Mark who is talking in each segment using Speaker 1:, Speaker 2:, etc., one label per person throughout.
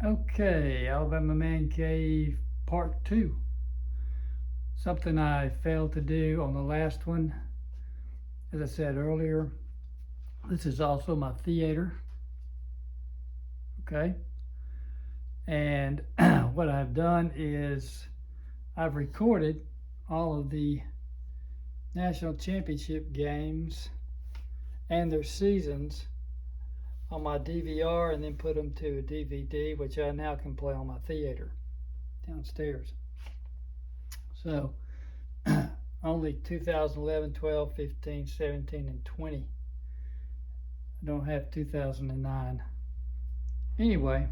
Speaker 1: Okay, Alabama Man Cave Part 2. Something I failed to do on the last one, as I said earlier, this is also my theater. Okay, and what I've done is I've recorded all of the national championship games and their seasons on my DVR and then put them to a DVD, which I now can play on my theater downstairs. So only 2011, 12, 15, 17, and 20. I don't have 2009. Anyway,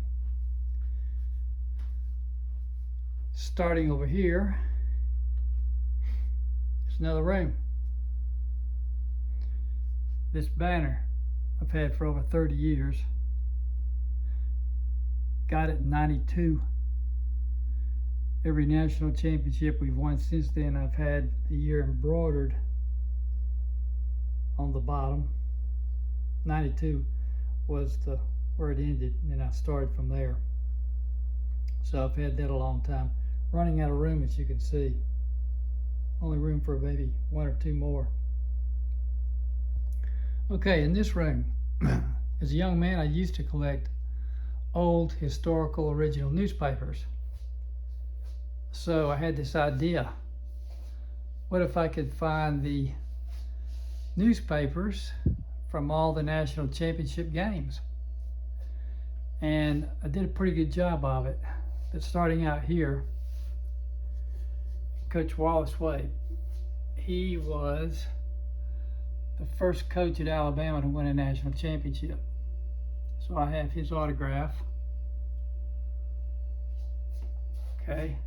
Speaker 1: starting over here, it's another room. This banner I've had for over 30 years. Got it in 92. Every national championship we've won since then, I've had the year embroidered on the bottom. 92 was where it ended, and then I started from there. So I've had that a long time. Running out of room, as you can see. Only room for maybe one or two more. Okay, in this room, as a young man, I used to collect old historical original newspapers. So I had this idea. What if I could find the newspapers from all the national championship games? And I did a pretty good job of it. But starting out here, Coach Wallace Wade, he was the first coach at Alabama to win a national championship. So I have his autograph. Okay.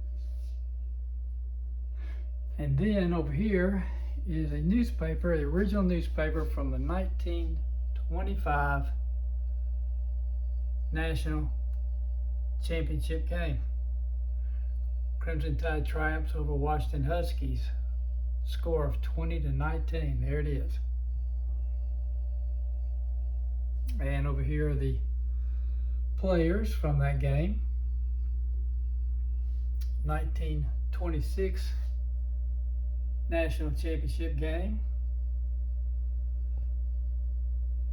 Speaker 1: And then over here is a newspaper, the original newspaper from the 1925 National Championship game. Crimson Tide triumphs over Washington Huskies. Score of 20-19. There it is. And over here are the players from that game. 1926 National Championship game.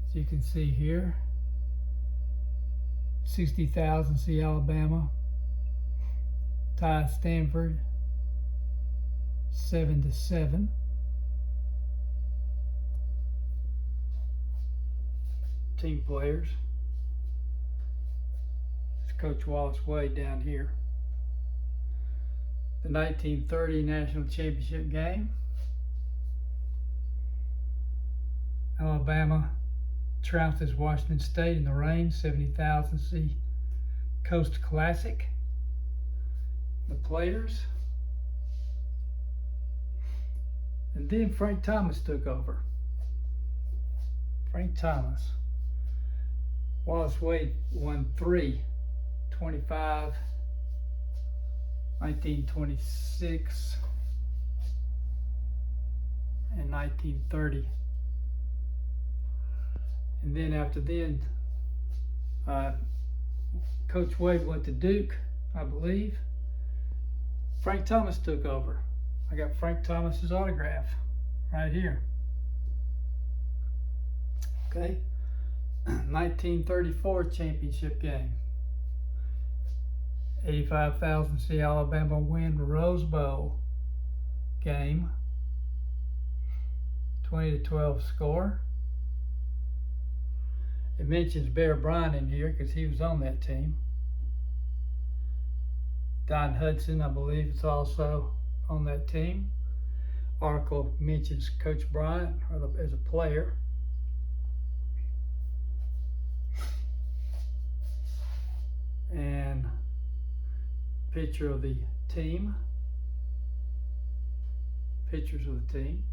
Speaker 1: As you can see here, 60,000 see Alabama. Tie Stanford 7-7. Team players. It's Coach Wallace Wade down here. The 1930 National Championship game. Alabama trounced Washington State in the rain, 70,000 see Coast Classic. The players. And then Frank Thomas took over. Frank Thomas. Wallace Wade won 3, 25, 1926, and 1930. And then after then, Coach Wade went to Duke, I believe. Frank Thomas took over. I got Frank Thomas's autograph right here. Okay. 1934 championship game. 85,000 see Alabama win Rose Bowl game. 20-12 score. It mentions Bear Bryant in here because he was on that team. Don Hudson, I believe, is also on that team. Article mentions Coach Bryant as a player. And picture of the team. Pictures of the team.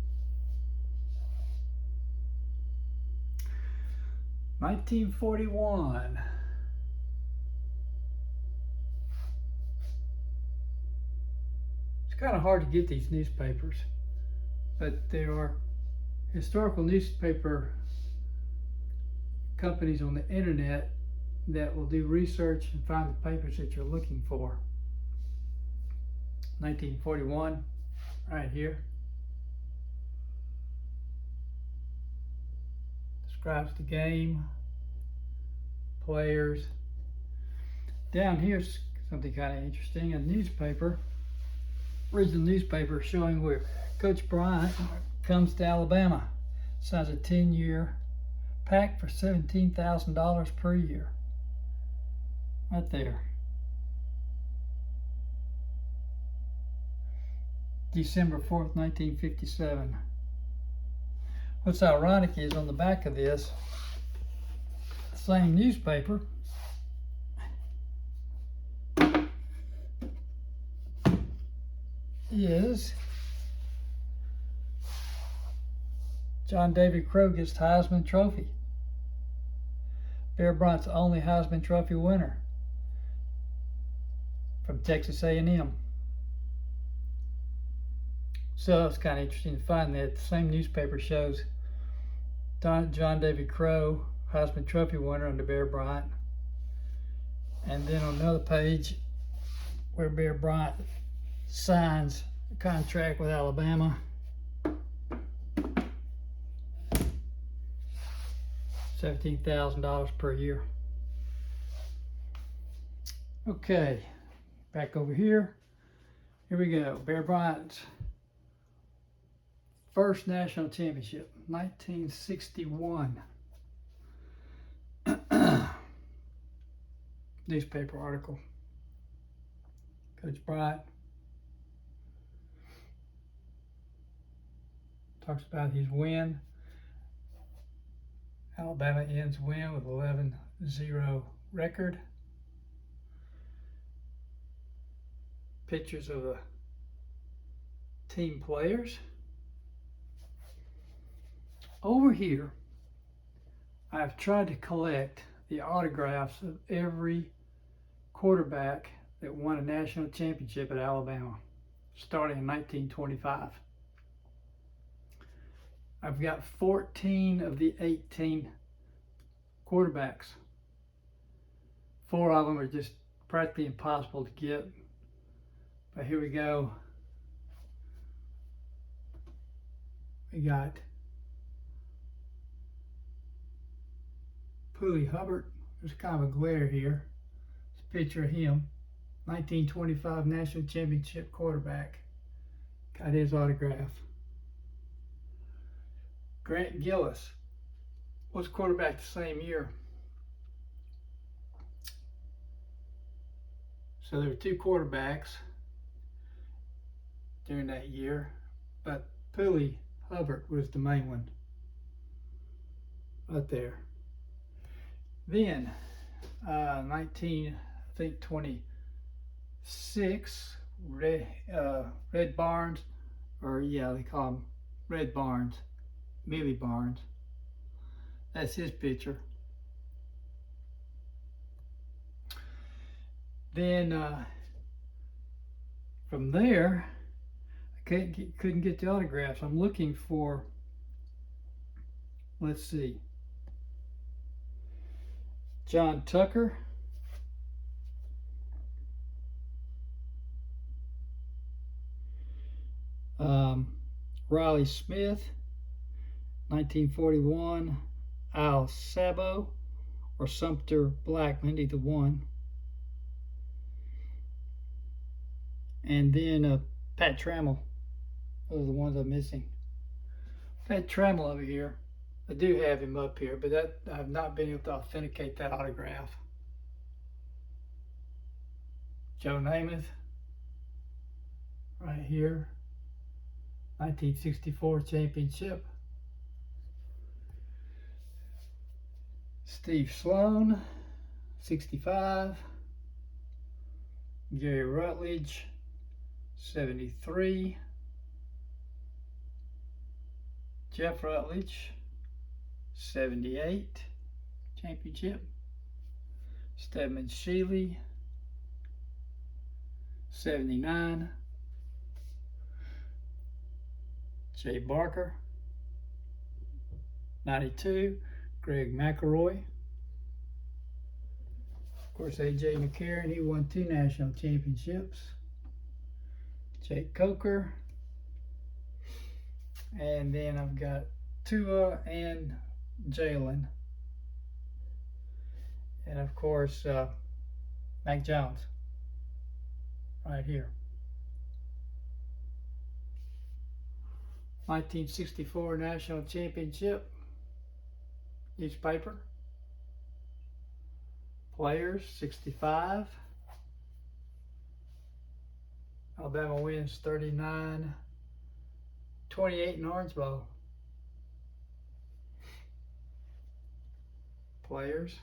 Speaker 1: 1941. It's kind of hard to get these newspapers, but there are historical newspaper companies on the internet that will do research and find the papers that you're looking for. 1941, right here. Describes the game, players. Down here's something kind of interesting, a newspaper, original newspaper showing where Coach Bryant comes to Alabama, signs a 10-year pact for $17,000 per year. Right there. December 4th, 1957. What's ironic is on the back of this same newspaper is John David Crow gets the Heisman Trophy. Bear Bryant's the only Heisman Trophy winner from Texas A&M. So it's kind of interesting to find that the same newspaper shows John David Crow, Heisman Trophy winner under Bear Bryant. And then on another page where Bear Bryant signs a contract with Alabama. $17,000 per year. Okay, back over here. Here we go. Bear Bryant's first national championship, 1961. Newspaper article. Coach Bryant talks about his win. Alabama ends win with 11-0 record. Pictures of the team players. Over here, I've tried to collect the autographs of every quarterback that won a national championship at Alabama, starting in 1925. I've got 14 of the 18 quarterbacks. 4 of them are just practically impossible to get. But here we go. We got Pooley Hubbard. There's kind of a glare here. It's a picture of him. 1925 national championship quarterback. Got his autograph. Grant Gillis was quarterback the same year. So there were 2 quarterbacks during that year, but Pooley Hubbard was the main one. Right there. Then, 1926, Red Barnes, or yeah, they call him Red Barnes. Millie Barnes. That's his picture. Then from there, I couldn't get the autographs. I'm looking for, let's see, John Tucker. Riley Smith. 1941, Al Sabo or Sumter Blackman, either one. And then Pat Trammell. Those are the ones I'm missing. Pat Trammell over here. I do have him up here, but that I've not been able to authenticate that autograph. Joe Namath, right here. 1964 championship. Steve Sloan, 65. Gary Rutledge, 73. Jeff Rutledge, 78 championship. Stedman Shealy, 79. Jay Barker, 92. Greg McElroy, Of course, A.J. McCarron, he won 2 national championships. Jake Coker. And then I've got Tua and Jalen. And of course, Mac Jones, right here. 1964 National Championship. Newspaper. Players, 65. Alabama wins 39-28 in Orange Bowl. Players.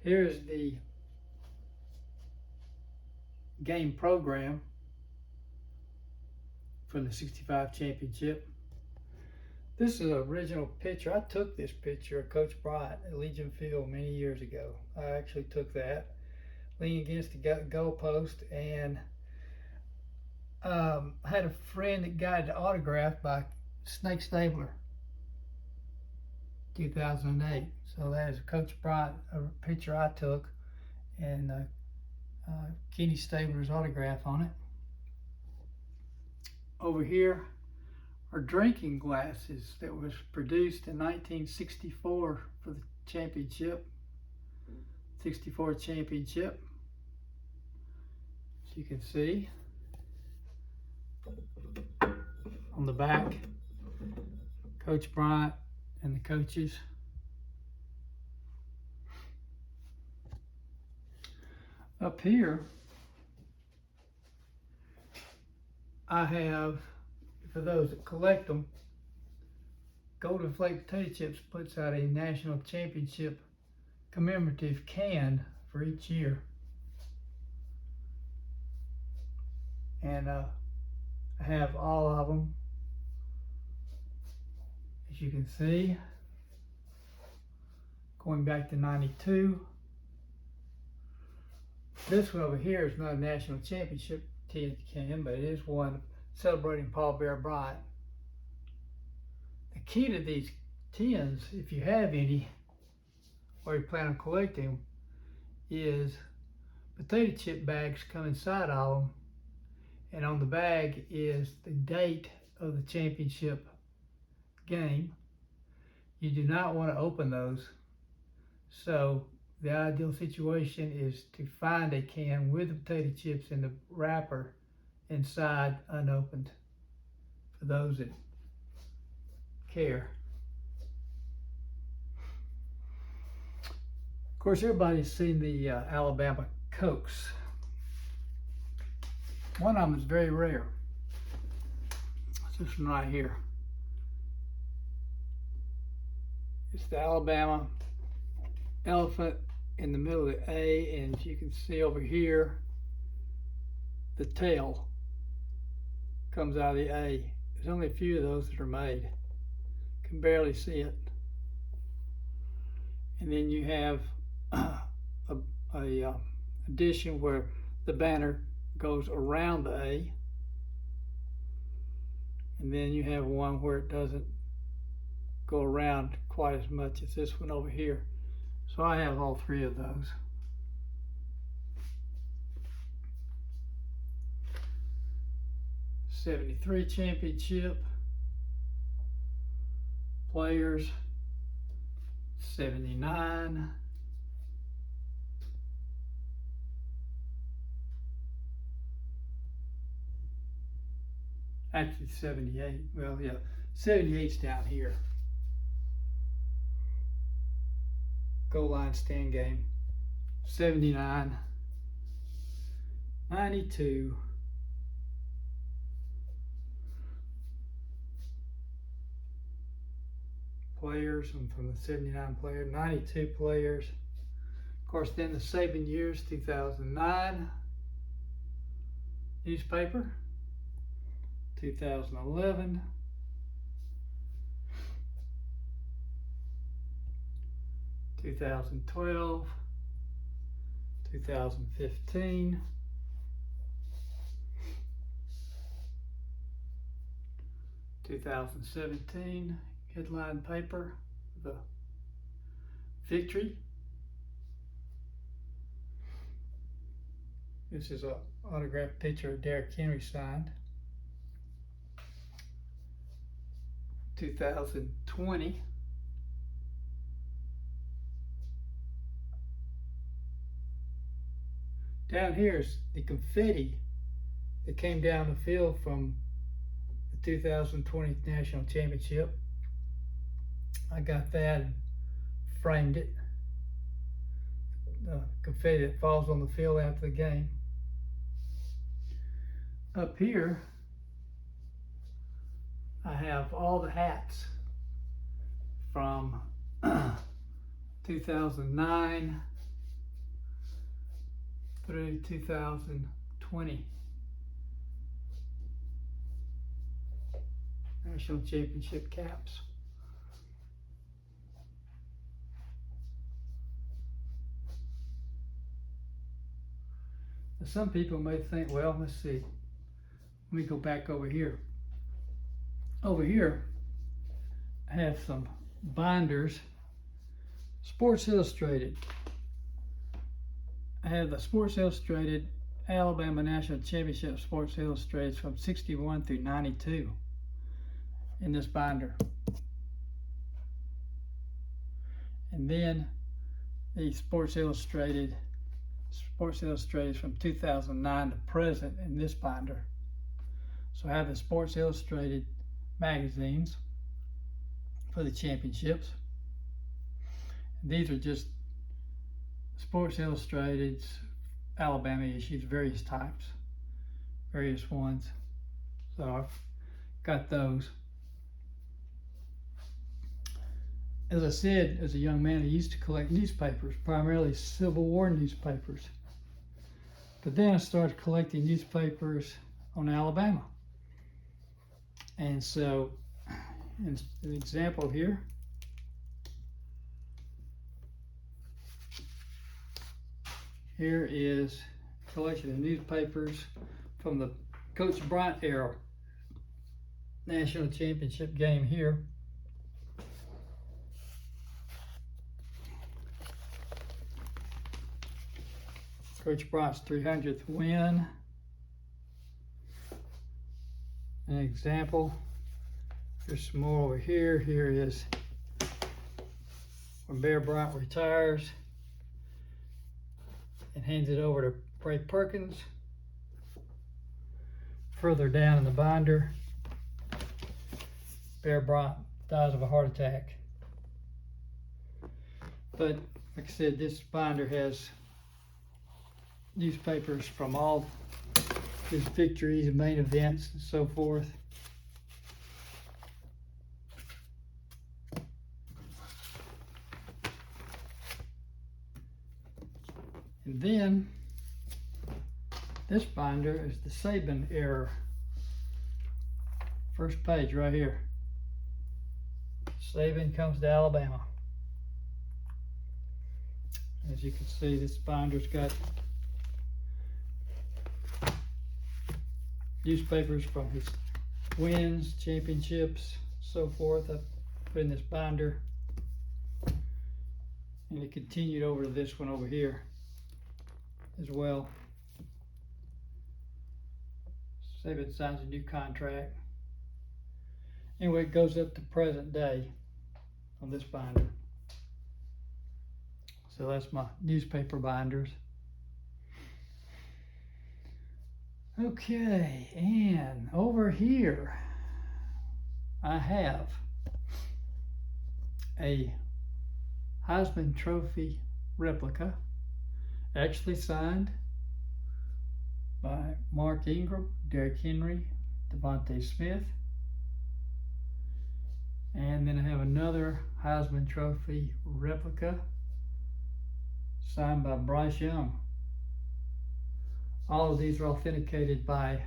Speaker 1: Here's the game program for the 65 championship. This is an original picture. I took this picture of Coach Bryant at Legion Field many years ago. I actually took that, leaning against the goalpost, and had a friend that got it autographed by Snake Stabler, 2008. So that is Coach Bryant, a picture I took, and Kenny Stabler's autograph on it. Over here are drinking glasses that was produced in 1964 for the championship, 64 championship. As you can see on the back, Coach Bryant and the coaches. Up here, I have, for those that collect them, Golden Flake Potato Chips puts out a national championship commemorative can for each year. And I have all of them, as you can see, going back to 92. This one over here is not a national championship tin can, but it is one celebrating Paul Bear Bryant. The key to these tins, if you have any, or you plan on collecting them, is potato chip bags come inside of them, and on the bag is the date of the championship game. You do not want to open those. So the ideal situation is to find a can with the potato chips in the wrapper inside unopened, for those that care. Of course, everybody's seen the Alabama Cokes. One of them is very rare. It's this one right here. It's the Alabama elephant in the middle of the A, and as you can see over here, the tail comes out of the A. There's only a few of those that are made. Can barely see it. And then you have a edition where the banner goes around the A, and then you have one where it doesn't go around quite as much as this one over here. So I have all 3 of those. '73 championship, players, '79, actually '78. Well, yeah, '78's down here. Goal line stand game. '79, '92. Players, I'm from the '79 player, '92 players. Of course, then the Saban years, 2009 newspaper, 2011, 2012, 2015, 2017 headline paper, the victory, This is an autographed picture of Derrick Henry signed. 2020. Down here is the confetti that came down the field from the 2020 National Championship. I got that and framed it. The confetti that falls on the field after the game. Up here, I have all the hats from 2009 through 2020 National Championship caps. Now, some people may think, well, let's see. Let me go back over here. Over here, I have some binders. Sports Illustrated. I have the Sports Illustrated Alabama National Championship Sports Illustrated from 61 through 92 in this binder. And then the Sports Illustrated from 2009 to present in this binder. So I have the Sports Illustrated magazines for the championships. And these are just Sports Illustrated's Alabama issues, various types, various ones. So I've got those. As I said, as a young man, I used to collect newspapers, primarily Civil War newspapers. But then I started collecting newspapers on Alabama. And so, an example here. Here is a collection of newspapers from the Coach Bryant era National Championship game here. Coach Bryant's 300th win. An example. There's some more over here. Here is when Bear Bryant retires and hands it over to Ray Perkins. Further down in the binder, Bear Bryant dies of a heart attack. But like I said, this binder has newspapers from all his victories and main events and so forth. And then this binder is the Saban era. First page right here. Saban comes to Alabama. As you can see, this binder's got newspapers from his wins, championships, so forth. I put in this binder, and it continued over to this one over here as well. Saban signs a new contract. Anyway, it goes up to present day on this binder. So that's my newspaper binders. Okay, and over here I have a Heisman Trophy replica, actually signed by Mark Ingram, Derrick Henry, Devontae Smith. And then I have another Heisman Trophy replica signed by Bryce Young. All of these are authenticated by,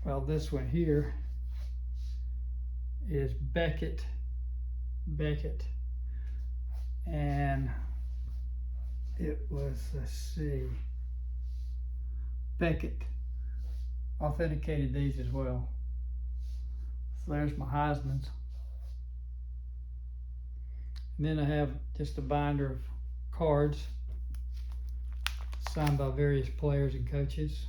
Speaker 1: well, this one here is Beckett. And it was, let's see, Beckett authenticated these as well. So there's my Heisman's. And then I have just a binder of cards signed by various players and coaches.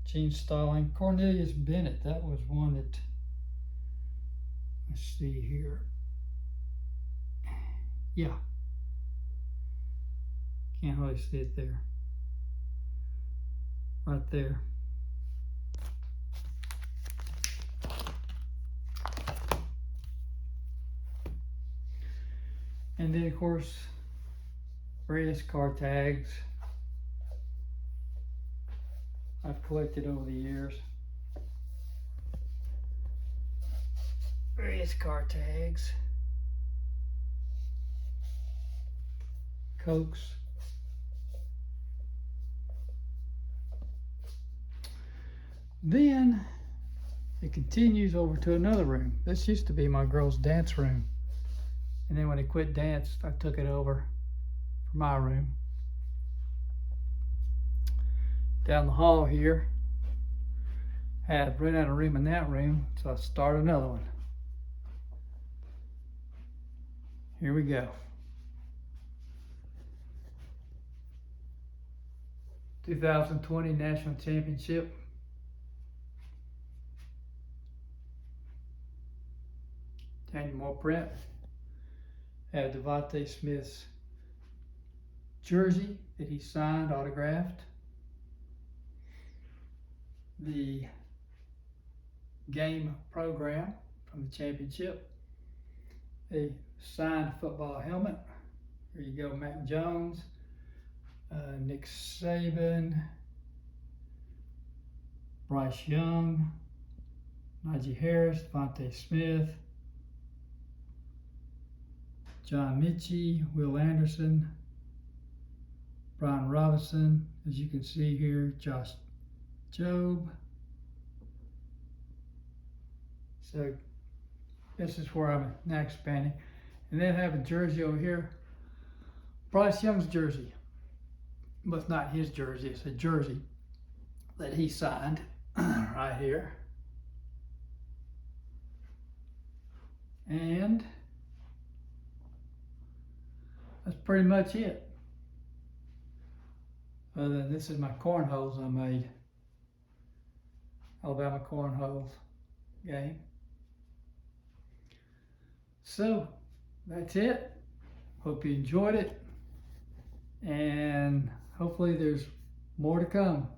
Speaker 1: Gene Stalling, Cornelius Bennett, that was one that, let's see here. Yeah. Can't really see it there. Right there. And then, of course, various car tags I've collected over the years. Various car tags. Cokes. Then it continues over to another room. This used to be my girls' dance room. And then when they quit dance, I took it over for my room. Down the hall here, had run out of room in that room, so I started another one. Here we go. 2020 National Championship. Daniel Moore print. Had Devontae Smith's jersey that he signed, autographed. The game program from the championship. A signed football helmet. Here you go, Mac Jones, Nick Saban, Bryce Young, Najee Harris, Devontae Smith, John Mitchie, Will Anderson, Brian Robinson, as you can see here, Josh Jobe. So this is where I'm now expanding. And then I have a jersey over here, Bryce Young's jersey. But it's not his jersey, it's a jersey that he signed right here. And that's pretty much it. Other than this is my cornholes I made. Alabama cornholes game. So that's it. Hope you enjoyed it. And hopefully there's more to come.